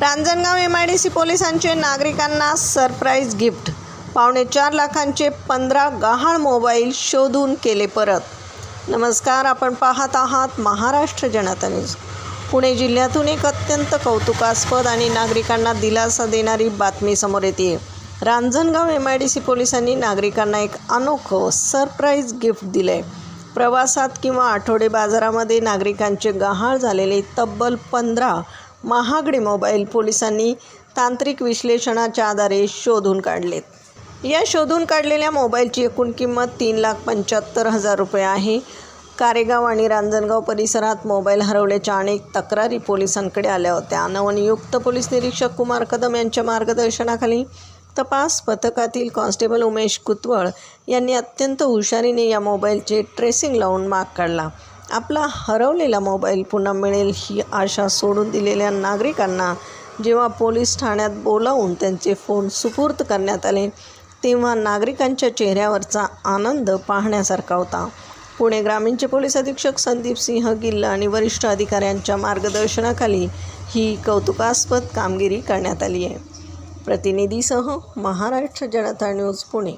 Ranjangaon MIDC पोलिसांचे नागरिकांना surprise gift. 4.5 लाखांचे 15 गहाळ मोबाईल शोधून केले परत। नमस्कार, आपण पाहत आहात महाराष्ट्र जनता न्यूज। पुणे जिल्ह्यातून एक अत्यंत कौतुकास्पद आणि नागरिकांना दिलासा देणारी बातमी समोर येते। रांजणगाव MIDC पोलिसांनी नागरिकांना एक अनोखं सरप्राईज गिफ्ट दिले। प्रवासात किंवा आठवडे बाजारामध्ये नागरिकांचे गहाळ झालेले तब्बल 15 महागडे मोबाईल पोलिसांनी तांत्रिक विश्लेषणाच्या आधारे शोधून काढलेत। या शोधून काढलेल्या मोबाईलची एकूण किंमत 3,75,000 रुपये आहे। कारेगाव आणि रांजणगाव परिसरात मोबाईल हरवल्याच्या अनेक तक्रारी पोलिसांकडे आल्या होत्या। नवनियुक्त पोलीस निरीक्षक कुमार कदम यांच्या मार्गदर्शनाखाली तपास पथकातील कॉन्स्टेबल उमेश कुतवळ यांनी अत्यंत हुशारीने या मोबाईलचे ट्रेसिंग लावून माग काढला। आपला हरवलेला मोबाईल पुन्हा मिळेल ही आशा सोडून दिलेल्या नागरिकांना जेव्हा पोलीस ठाण्यात बोलावून त्यांचे फोन सुपूर्द करण्यात आले, तेव्हा नागरिकांच्या चेहऱ्यावरचा आनंद पाहण्यासारखा होता। पुणे ग्रामीणचे पोलीस अधीक्षक संदीप सिंह गिल्ल आणि वरिष्ठ अधिकाऱ्यांच्या मार्गदर्शनाखाली ही कौतुकास्पद कामगिरी करण्यात आली आहे। प्रतिनिधीसह महाराष्ट्र जनता न्यूज पुणे।